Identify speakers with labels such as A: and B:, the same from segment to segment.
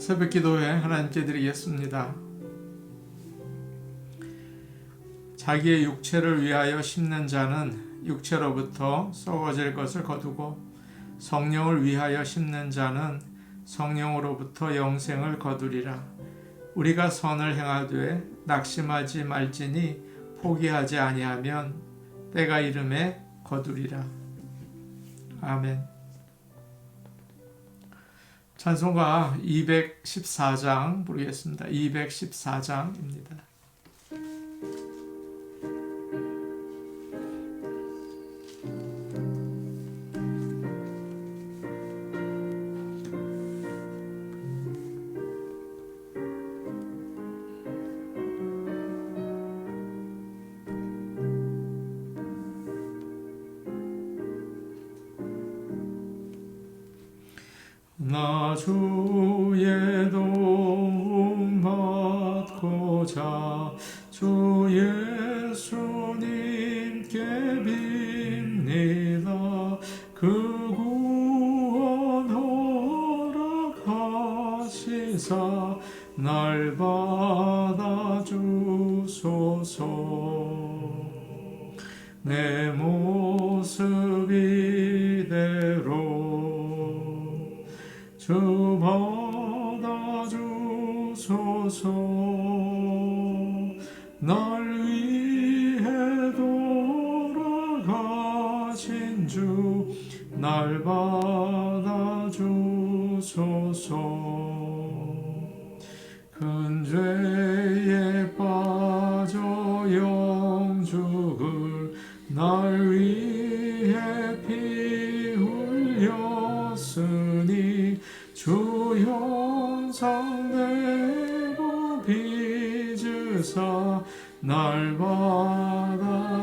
A: 새벽 기도회 하나님께 드리겠습니다. 자기의 육체를 위하여 심는 자는 육체로부터 썩어질 것을 거두고 성령을 위하여 심는 자는 성령으로부터 영생을 거두리라. 우리가 선을 행하되 낙심하지 말지니 포기하지 아니하면 때가 이름에 거두리라. 아멘. 찬송가 214장 부르겠습니다. 214장입니다. 나 주의 도움 받고자 주 예수님께 빕니다. 그 구원 허락하시사 날 받아주소서. 내 모습 이대로 주 받아주소서. 날 위해 돌아가신 주 날 받아주소서. 큰 죄에 빠져 영죽을 날 위해 피 흘렸으니 주 형상 내고 빚으사 날 받아주소서.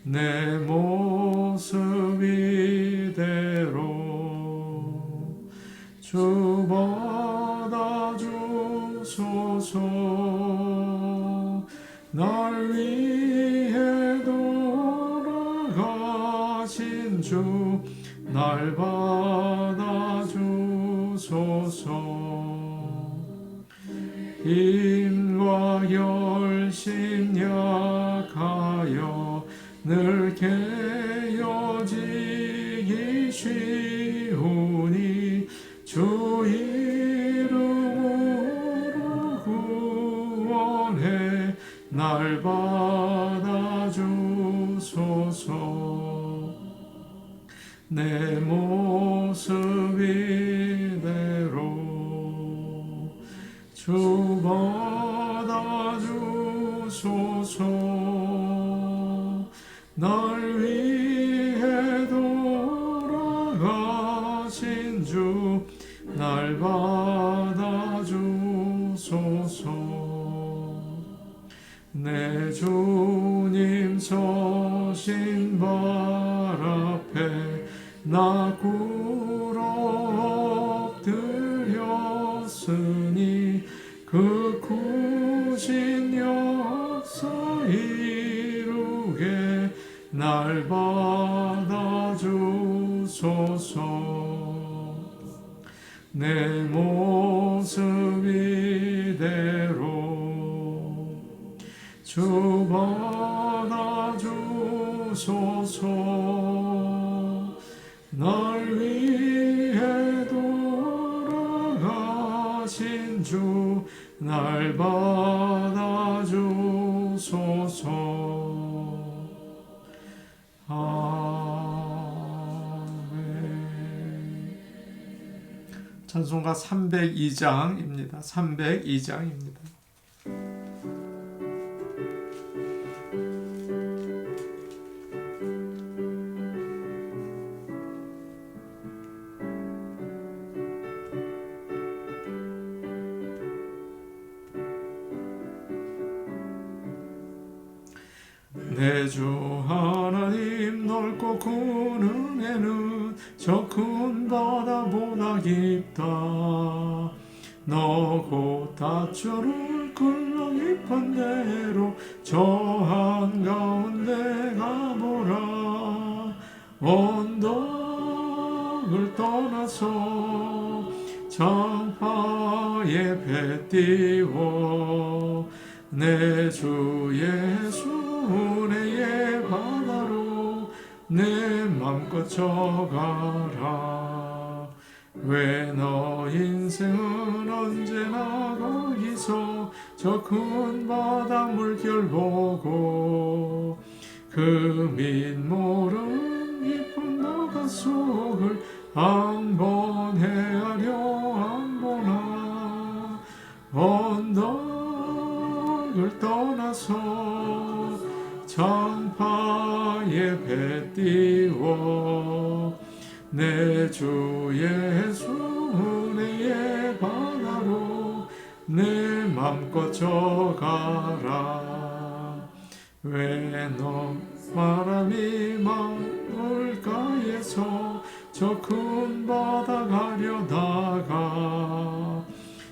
A: 내 모습 이대로 주 받아주소서. 날 위해 돌아가신 주 날 받아주소서. 힘과 열심 약하여 늘 깨어지기 쉬우니 주 이름으로 구원해 날 받아주소서. 내 모습 이대로 주 받아주소서. 날 위해 돌아가신 주 날 받아주소서. 내 주님 서신 발 앞에 나 꿇어 엎드렸으니 그 구신 역사 이루게 날 받아주소서. 내 모습 이대로 주 받아주소서. 날 위해 돌아가신 주 날 받아주소서. 아멘. 찬송가 302장입니다. 302장입니다. 내 주 하나님 넓고 큰 은혜는 저 큰 바다보다 깊다. 너 곧 다초를 끌러 깊은 대로 저 한가운데 가보라. 언덕 언덕을 떠나서 정파에 배 띄워 내 주 예수 은혜의 바다로 내 맘껏 져가라. 왜 너 인생은 언제나 거기서 저 큰 바다 물결 보고 그 밑모름 깊은 바다 속을 한번 헤아려 안 보나. 언덕을 떠나서 정파에 배 띄워 내 주 예수 은혜의 바다로 내 맘껏 져가라. 왜 너 바람이 마을가에서 저 큰 바다 가려다가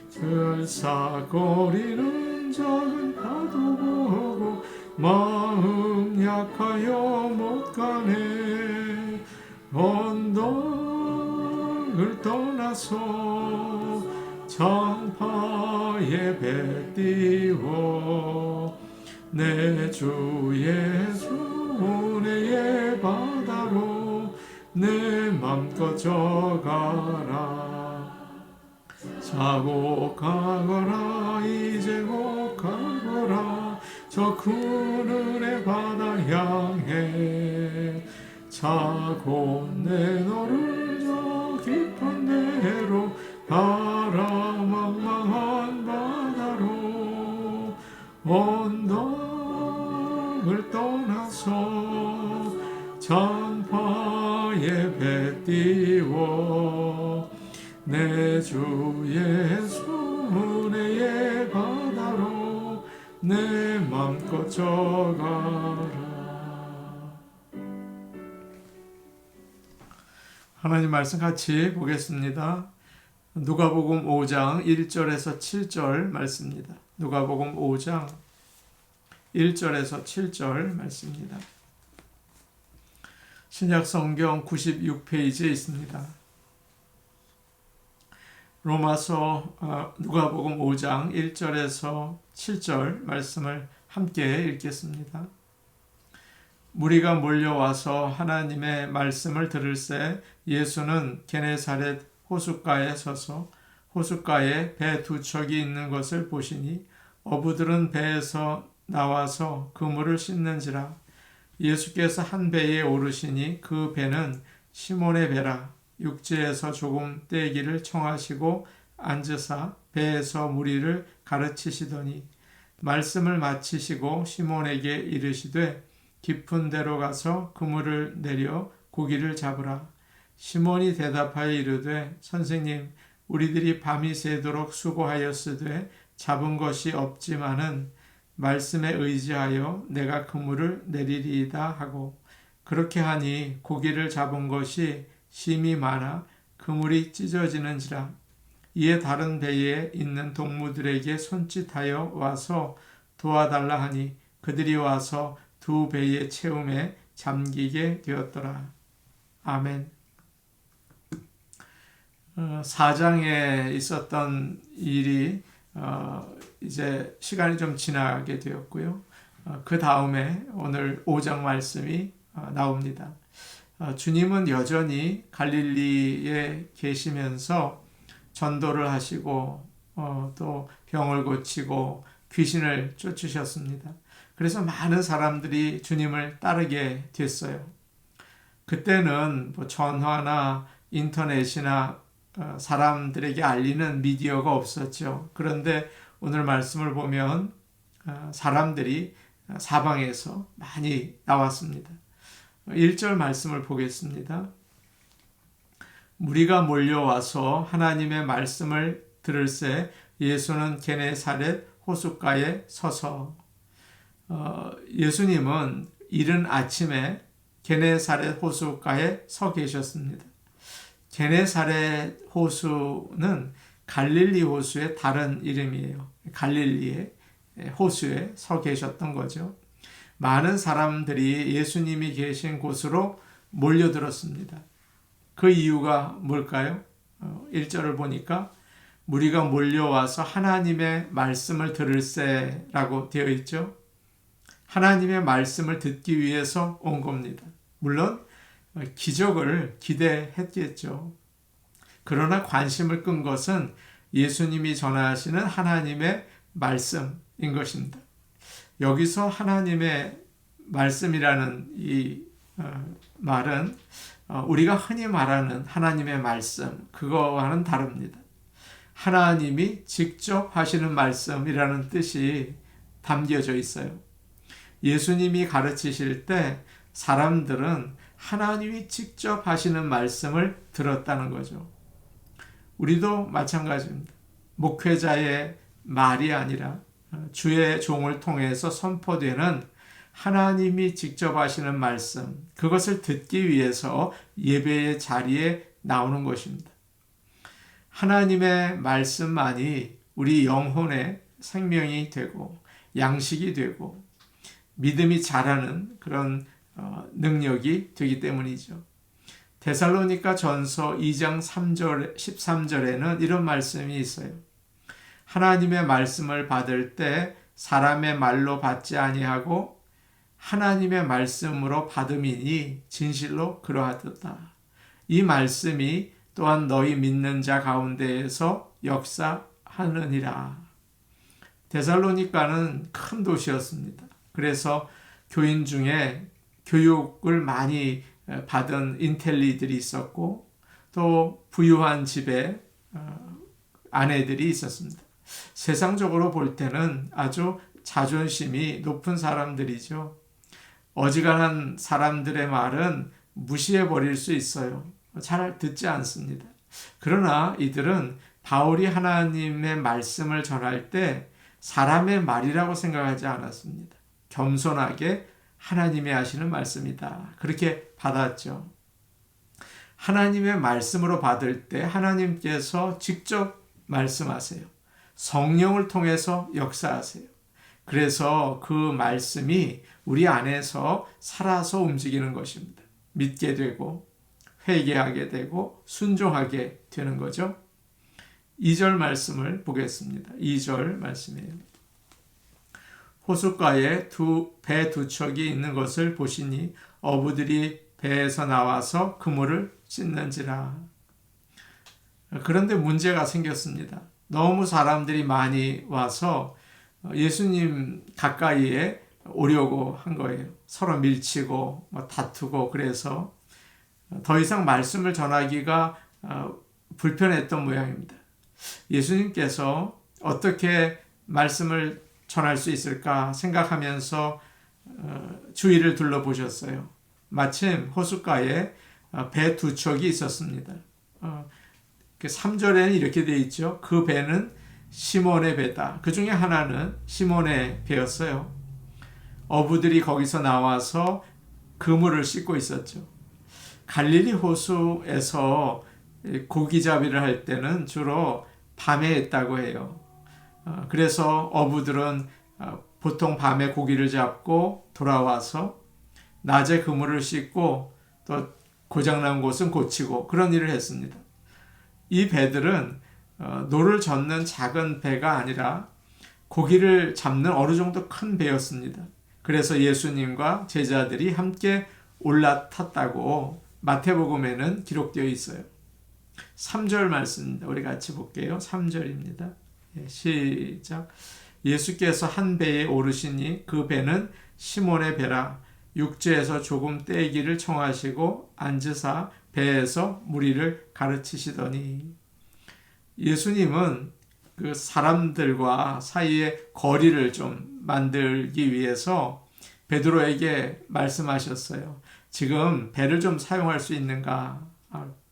A: 들썩거리는 작은 파도 보고 마음 약하여 못 가네. 언덕을 떠나서 정파에 배 띄워 내 주 예수 은혜의 바다로 내 맘껏 져가라. 자곡하거라 이제 못 가거라 저 큰 은혜 바다 향해. 자고 내 너를 저 깊은 데로 가라. 망망한 바다로 언덕을 떠나서 정파에 배 띄워 내 주 예수 은혜의 바다로 내 맘껏 져가라. 하나님 말씀 같이 보겠습니다. 누가복음 5장 1절에서 7절 말씀입니다. 누가복음 5장 1절에서 7절 말씀입니다. 신약성경 96페이지에 있습니다. 로마서 누가복음 5장 1절에서 7절 말씀을 함께 읽겠습니다. 무리가 몰려와서 하나님의 말씀을 들을새 예수는 게네사렛 호숫가에 서서 호숫가에 배 두 척이 있는 것을 보시니 어부들은 배에서 나와서 그물을 씻는지라. 예수께서 한 배에 오르시니 그 배는 시몬의 배라. 육지에서 조금 떼기를 청하시고 앉으사 배에서 무리를 가르치시더니 말씀을 마치시고 시몬에게 이르시되 깊은 데로 가서 그물을 내려 고기를 잡으라. 시몬이 대답하여 이르되 선생님 우리들이 밤이 새도록 수고하였으되 잡은 것이 없지만은 말씀에 의지하여 내가 그물을 내리리이다 하고 그렇게 하니 고기를 잡은 것이 심이 많아 그물이 찢어지는지라. 이에 다른 배에 있는 동무들에게 손짓하여 와서 도와달라 하니 그들이 와서 두 배의 채움에 잠기게 되었더라. 아멘. 4장에 있었던 일이 이제 시간이 좀 지나게 되었고요. 그 다음에 오늘 5장 말씀이 나옵니다. 주님은 여전히 갈릴리에 계시면서 전도를 하시고 또 병을 고치고 귀신을 쫓으셨습니다. 그래서 많은 사람들이 주님을 따르게 됐어요. 그때는 뭐 전화나 인터넷이나 사람들에게 알리는 미디어가 없었죠. 그런데 오늘 말씀을 보면 사람들이 사방에서 많이 나왔습니다. 1절 말씀을 보겠습니다. 무리가 몰려와서 하나님의 말씀을 들을새 예수는 게네사렛 호숫가에 서서 예수님은 이른 아침에 게네사렛 호숫가에 서 계셨습니다. 게네사렛 호수는 갈릴리 호수의 다른 이름이에요. 갈릴리의 호수에 서 계셨던 거죠. 많은 사람들이 예수님이 계신 곳으로 몰려들었습니다. 그 이유가 뭘까요? 1절을 보니까 무리가 몰려와서 하나님의 말씀을 들을세라고 되어 있죠. 하나님의 말씀을 듣기 위해서 온 겁니다. 물론 기적을 기대했겠죠. 그러나 관심을 끈 것은 예수님이 전하시는 하나님의 말씀인 것입니다. 여기서 하나님의 말씀이라는 이 말은 우리가 흔히 말하는 하나님의 말씀, 그거와는 다릅니다. 하나님이 직접 하시는 말씀이라는 뜻이 담겨져 있어요. 예수님이 가르치실 때 사람들은 하나님이 직접 하시는 말씀을 들었다는 거죠. 우리도 마찬가지입니다. 목회자의 말이 아니라 주의 종을 통해서 선포되는 하나님이 직접 하시는 말씀, 그것을 듣기 위해서 예배의 자리에 나오는 것입니다. 하나님의 말씀만이 우리 영혼의 생명이 되고 양식이 되고 믿음이 자라는 그런 능력이 되기 때문이죠. 데살로니가 전서 2장 3절, 13절에는 이런 말씀이 있어요. 하나님의 말씀을 받을 때 사람의 말로 받지 아니하고 하나님의 말씀으로 받음이니 진실로 그러하도다. 이 말씀이 또한 너희 믿는 자 가운데에서 역사하느니라. 데살로니가는 큰 도시였습니다. 그래서 교인 중에 교육을 많이 받은 인텔리들이 있었고 또 부유한 집에 아내들이 있었습니다. 세상적으로 볼 때는 아주 자존심이 높은 사람들이죠. 어지간한 사람들의 말은 무시해 버릴 수 있어요. 잘 듣지 않습니다. 그러나 이들은 바울이 하나님의 말씀을 전할 때 사람의 말이라고 생각하지 않았습니다. 겸손하게 하나님이 하시는 말씀이다. 그렇게 받았죠. 하나님의 말씀으로 받을 때 하나님께서 직접 말씀하세요. 성령을 통해서 역사하세요. 그래서 그 말씀이 우리 안에서 살아서 움직이는 것입니다. 믿게 되고 회개하게 되고 순종하게 되는 거죠. 2절 말씀을 보겠습니다. 2절 말씀이에요. 호숫가에 배 두 척이 있는 것을 보시니 어부들이 배에서 나와서 그물을 찢는지라. 그런데 문제가 생겼습니다. 너무 사람들이 많이 와서 예수님 가까이에 오려고 한 거예요. 서로 밀치고 다투고 그래서 더 이상 말씀을 전하기가 불편했던 모양입니다. 예수님께서 어떻게 말씀을 전할 수 있을까 생각하면서 주위를 둘러보셨어요. 마침 호숫가에 배 두 척이 있었습니다. 3절에는 이렇게 되어 있죠. 그 배는 시몬의 배다. 그 중에 하나는 시몬의 배였어요. 어부들이 거기서 나와서 그물을 씻고 있었죠. 갈릴리 호수에서 고기잡이를 할 때는 주로 밤에 했다고 해요. 그래서 어부들은 보통 밤에 고기를 잡고 돌아와서 낮에 그물을 씻고 또 고장난 곳은 고치고 그런 일을 했습니다. 이 배들은 노를 젓는 작은 배가 아니라 고기를 잡는 어느 정도 큰 배였습니다. 그래서 예수님과 제자들이 함께 올라탔다고 마태복음에는 기록되어 있어요. 3절 말씀입니다. 우리 같이 볼게요. 3절입니다. 시작. 예수께서 한 배에 오르시니 그 배는 시몬의 배라. 육지에서 조금 떼기를 청하시고 앉으사 배에서 무리를 가르치시더니. 예수님은 그 사람들과 사이에 거리를 좀 만들기 위해서 베드로에게 말씀하셨어요. 지금 배를 좀 사용할 수 있는가?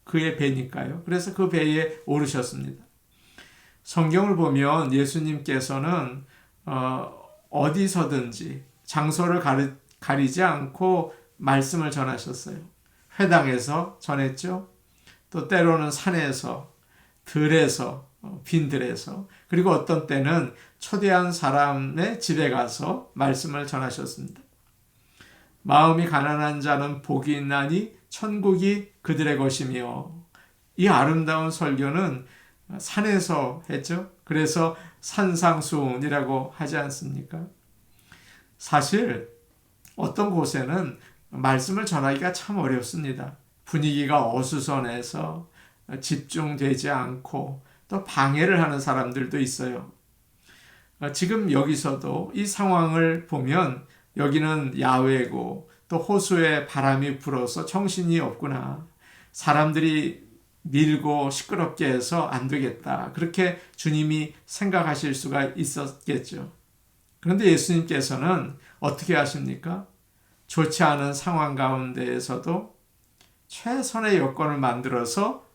A: 그의 배니까요. 그래서 그 배에 오르셨습니다. 성경을 보면 예수님께서는 어디서든지 장소를 가리지 않고 말씀을 전하셨어요. 회당에서 전했죠. 또 때로는 산에서, 들에서, 빈들에서, 그리고 어떤 때는 초대한 사람의 집에 가서 말씀을 전하셨습니다. 마음이 가난한 자는 복이 있나니 천국이 그들의 것이며, 이 아름다운 설교는 산에서 했죠. 그래서 산상수훈이라고 하지 않습니까? 사실 어떤 곳에는 말씀을 전하기가 참 어렵습니다. 분위기가 어수선해서 집중되지 않고 또 방해를 하는 사람들도 있어요. 지금 여기서도 이 상황을 보면 여기는 야외고 또 호수에 바람이 불어서 정신이 없구나. 사람들이 밀고 시끄럽게 해서 안 되겠다. 그렇게 주님이 생각하실 수가 있었겠죠. 그런데 예수님께서는 어떻게 하십니까? 좋지 않은 상황 가운데에서도 최선의 여건을 만들어서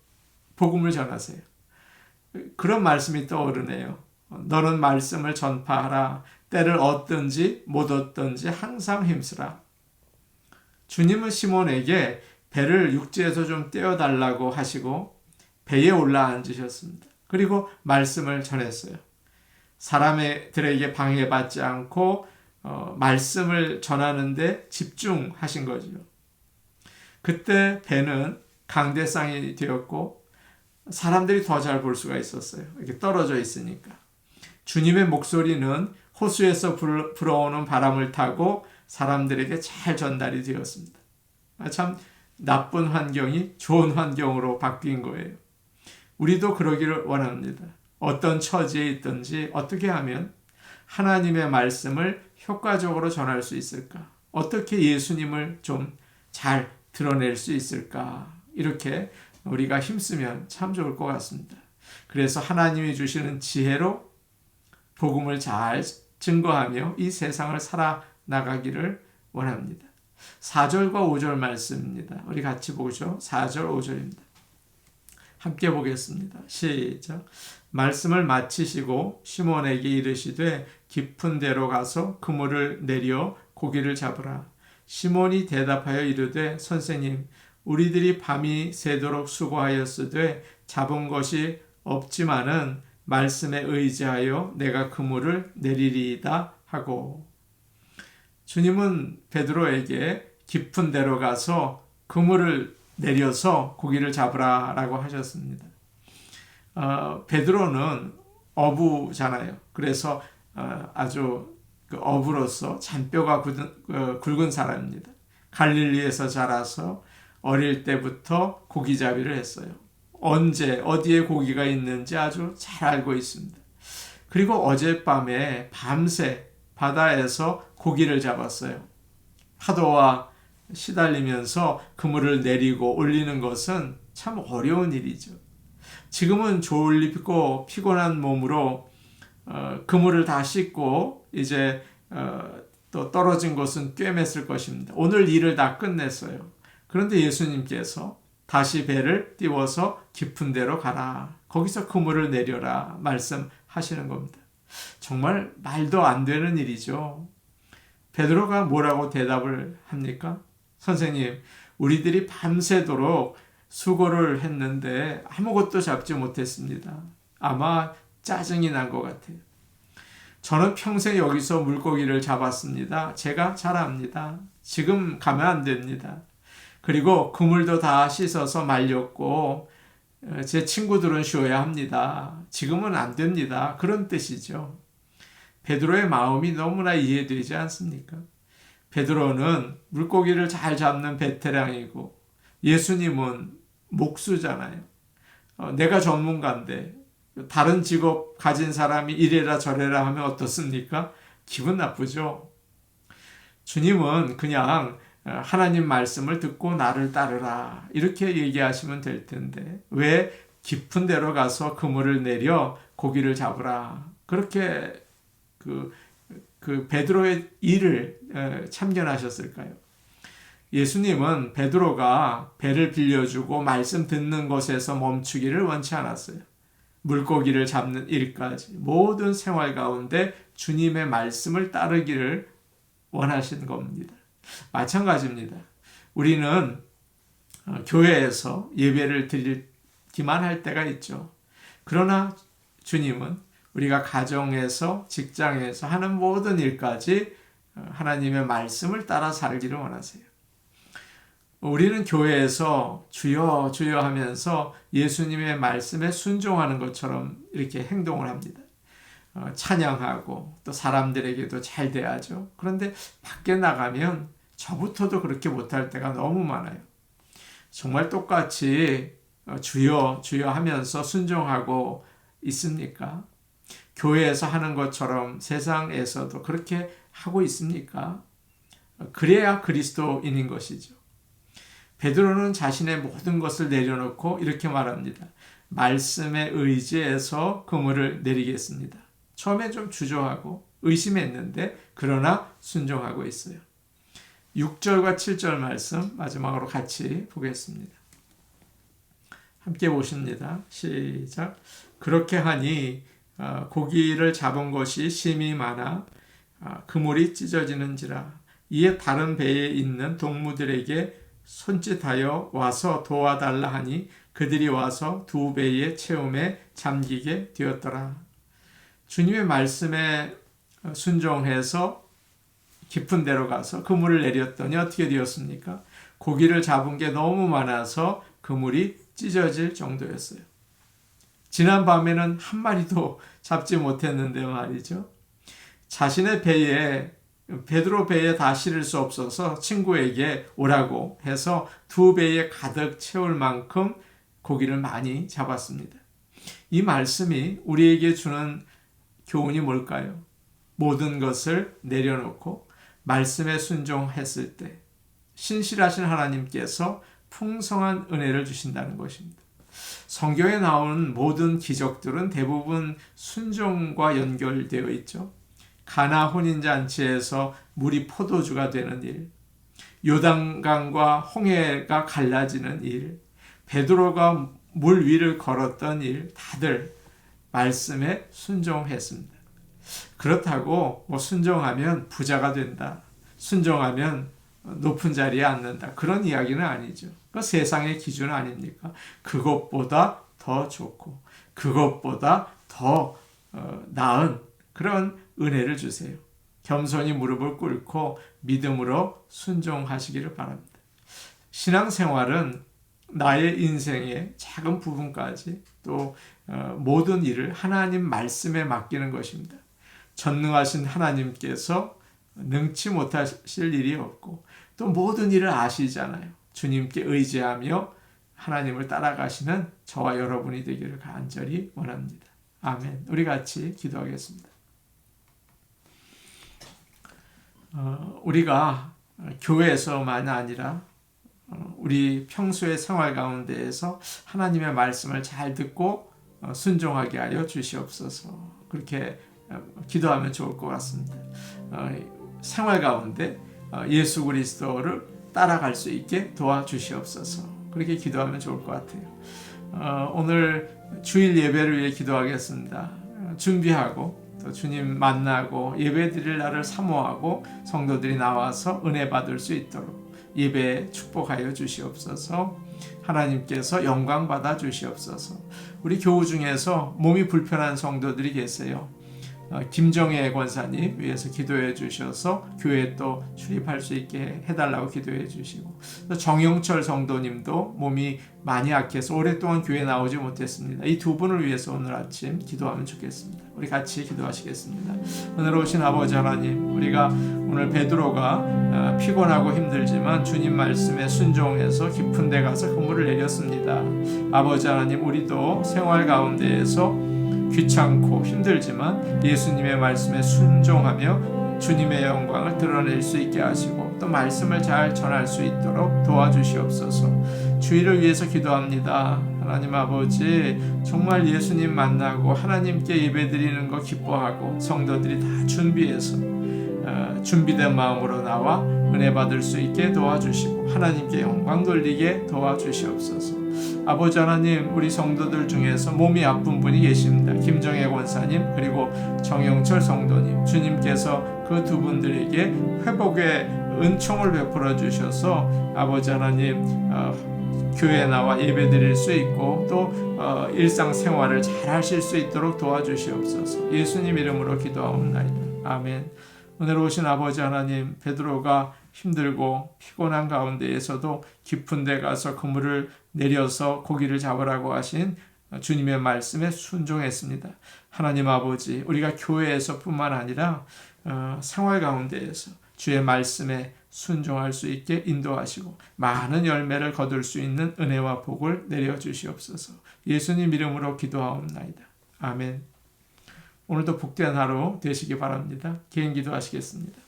A: 복음을 전하세요. 그런 말씀이 떠오르네요. 너는 말씀을 전파하라. 때를 얻든지 못 얻든지 항상 힘쓰라. 주님은 시몬에게 배를 육지에서 좀 떼어달라고 하시고 배에 올라앉으셨습니다. 그리고 말씀을 전했어요. 사람들에게 방해받지 않고 말씀을 전하는데 집중하신 거죠. 그때 배는 강대상이 되었고 사람들이 더 잘 볼 수가 있었어요. 이렇게 떨어져 있으니까. 주님의 목소리는 호수에서 불어오는 바람을 타고 사람들에게 잘 전달이 되었습니다. 참 나쁜 환경이 좋은 환경으로 바뀐 거예요. 우리도 그러기를 원합니다. 어떤 처지에 있든지 어떻게 하면 하나님의 말씀을 효과적으로 전할 수 있을까? 어떻게 예수님을 좀 잘 드러낼 수 있을까? 이렇게 우리가 힘쓰면 참 좋을 것 같습니다. 그래서 하나님이 주시는 지혜로 복음을 잘 증거하며 이 세상을 살아나가기를 원합니다. 4절과 5절 말씀입니다. 우리 같이 보죠. 4절, 5절입니다. 함께 보겠습니다. 시작. 말씀을 마치시고 시몬에게 이르시되 깊은 데로 가서 그물을 내려 고기를 잡으라. 시몬이 대답하여 이르되 선생님 우리들이 밤이 새도록 수고하였으되 잡은 것이 없지만은 말씀에 의지하여 내가 그물을 내리리이다 하고. 주님은 베드로에게 깊은 데로 가서 그물을 내려서 고기를 잡으라 라고 하셨습니다. 베드로는 어부잖아요. 그래서 아주 어부로서 잔뼈가 굵은 사람입니다. 갈릴리에서 자라서 어릴 때부터 고기잡이를 했어요. 언제 어디에 고기가 있는지 아주 잘 알고 있습니다. 그리고 어젯밤에 밤새 바다에서 고기를 잡았어요. 파도와 시달리면서 그물을 내리고 올리는 것은 참 어려운 일이죠. 지금은 졸리고 피곤한 몸으로 그물을 다 씻고 이제 또 떨어진 것은 꿰맸을 것입니다. 오늘 일을 다 끝냈어요. 그런데 예수님께서 다시 배를 띄워서 깊은 데로 가라. 거기서 그물을 내려라 말씀하시는 겁니다. 정말 말도 안 되는 일이죠. 베드로가 뭐라고 대답을 합니까? 선생님, 우리들이 밤새도록 수고를 했는데 아무것도 잡지 못했습니다. 아마 짜증이 난 것 같아요. 저는 평생 여기서 물고기를 잡았습니다. 제가 잘 압니다. 지금 가면 안 됩니다. 그리고 그물도 다 씻어서 말렸고 제 친구들은 쉬어야 합니다. 지금은 안 됩니다. 그런 뜻이죠. 베드로의 마음이 너무나 이해되지 않습니까? 베드로는 물고기를 잘 잡는 베테랑이고 예수님은 목수잖아요. 내가 전문가인데 다른 직업 가진 사람이 이래라 저래라 하면 어떻습니까? 기분 나쁘죠? 주님은 그냥 하나님 말씀을 듣고 나를 따르라 이렇게 얘기하시면 될 텐데 왜 깊은 데로 가서 그물을 내려 고기를 잡으라 그렇게 그 베드로의 일을 참견하셨을까요? 예수님은 베드로가 배를 빌려주고 말씀 듣는 것에서 멈추기를 원치 않았어요. 물고기를 잡는 일까지 모든 생활 가운데 주님의 말씀을 따르기를 원하신 겁니다. 마찬가지입니다. 우리는 교회에서 예배를 드리기만 할 때가 있죠. 그러나 주님은 우리가 가정에서 직장에서 하는 모든 일까지 하나님의 말씀을 따라 살기를 원하세요. 우리는 교회에서 주여 주여 하면서 예수님의 말씀에 순종하는 것처럼 이렇게 행동을 합니다. 찬양하고 또 사람들에게도 잘 대하죠. 그런데 밖에 나가면 저부터도 그렇게 못할 때가 너무 많아요. 정말 똑같이 주여 주여 하면서 순종하고 있습니까? 교회에서 하는 것처럼 세상에서도 그렇게 하고 있습니까? 그래야 그리스도인인 것이죠. 베드로는 자신의 모든 것을 내려놓고 이렇게 말합니다. 말씀에 의지해서 그물을 내리겠습니다. 처음에 좀 주저하고 의심했는데 그러나 순종하고 있어요. 6절과 7절 말씀 마지막으로 같이 보겠습니다. 함께 보십니다. 시작. 그렇게 하니 고기를 잡은 것이 심히 많아 그물이 찢어지는지라. 이에 다른 배에 있는 동무들에게 손짓하여 와서 도와달라 하니 그들이 와서 두 배의 채움에 잠기게 되었더라. 주님의 말씀에 순종해서 깊은 데로 가서 그물을 내렸더니 어떻게 되었습니까? 고기를 잡은 게 너무 많아서 그물이 찢어질 정도였어요. 지난 밤에는 한 마리도 잡지 못했는데 말이죠. 자신의 배에 베드로 배에 다 실을 수 없어서 친구에게 오라고 해서 두 배에 가득 채울 만큼 고기를 많이 잡았습니다. 이 말씀이 우리에게 주는 교훈이 뭘까요? 모든 것을 내려놓고 말씀에 순종했을 때 신실하신 하나님께서 풍성한 은혜를 주신다는 것입니다. 성경에 나오는 모든 기적들은 대부분 순종과 연결되어 있죠. 가나 혼인잔치에서 물이 포도주가 되는 일, 요단강과 홍해가 갈라지는 일, 베드로가 물 위를 걸었던 일, 다들 말씀에 순종했습니다. 그렇다고 순종하면 부자가 된다, 순종하면 높은 자리에 앉는다, 그런 이야기는 아니죠. 그 세상의 기준 아닙니까? 그것보다 더 좋고 그것보다 더 나은 그런 은혜를 주세요. 겸손히 무릎을 꿇고 믿음으로 순종하시기를 바랍니다. 신앙생활은 나의 인생의 작은 부분까지 또 모든 일을 하나님 말씀에 맡기는 것입니다. 전능하신 하나님께서 능치 못하실 일이 없고 또 모든 일을 아시잖아요. 주님께 의지하며 하나님을 따라가시는 저와 여러분이 되기를 간절히 원합니다. 아멘. 우리 같이 기도하겠습니다. 우리가 교회에서만 아니라 우리 평소의 생활 가운데에서 하나님의 말씀을 잘 듣고 순종하게 하여 주시옵소서. 그렇게 기도하면 좋을 것 같습니다. 생활 가운데 예수 그리스도를 따라갈 수 있게 도와주시옵소서. 그렇게 기도하면 좋을 것 같아요. 오늘 주일 예배를 위해 기도하겠습니다. 준비하고 또 주님 만나고 예배 드릴 날을 사모하고 성도들이 나와서 은혜 받을 수 있도록 예배 축복하여 주시옵소서. 하나님께서 영광 받아 주시옵소서. 우리 교우 중에서 몸이 불편한 성도들이 계세요. 김정혜 권사님 위해서 기도해 주셔서 교회에 또 출입할 수 있게 해달라고 기도해 주시고, 또 정영철 성도님도 몸이 많이 약해서 오랫동안 교회에 나오지 못했습니다. 이 두 분을 위해서 오늘 아침 기도하면 좋겠습니다. 우리 같이 기도하시겠습니다. 오늘 오신 아버지 하나님, 우리가 오늘 베드로가 피곤하고 힘들지만 주님 말씀에 순종해서 깊은 데 가서 그물을 내렸습니다. 아버지 하나님, 우리도 생활 가운데에서 귀찮고 힘들지만 예수님의 말씀에 순종하며 주님의 영광을 드러낼 수 있게 하시고 또 말씀을 잘 전할 수 있도록 도와주시옵소서. 주의를 위해서 기도합니다. 하나님 아버지, 정말 예수님 만나고 하나님께 예배드리는 거 기뻐하고 성도들이 다 준비해서 준비된 마음으로 나와 은혜 받을 수 있게 도와주시고 하나님께 영광 돌리게 도와주시옵소서. 아버지 하나님, 우리 성도들 중에서 몸이 아픈 분이 계십니다. 김정혜 권사님 그리고 정영철 성도님, 주님께서 그 두 분들에게 회복의 은총을 베풀어 주셔서 아버지 하나님 교회에 나와 예배 드릴 수 있고 또 일상생활을 잘 하실 수 있도록 도와주시옵소서. 예수님 이름으로 기도하옵나이다. 아멘. 오늘 오신 아버지 하나님, 베드로가 힘들고 피곤한 가운데에서도 깊은 데 가서 그물을 내려서 고기를 잡으라고 하신 주님의 말씀에 순종했습니다. 하나님 아버지, 우리가 교회에서뿐만 아니라 생활 가운데에서 주의 말씀에 순종할 수 있게 인도하시고 많은 열매를 거둘 수 있는 은혜와 복을 내려주시옵소서. 예수님 이름으로 기도하옵나이다. 아멘. 오늘도 복된 하루 되시기 바랍니다. 개인 기도하시겠습니다.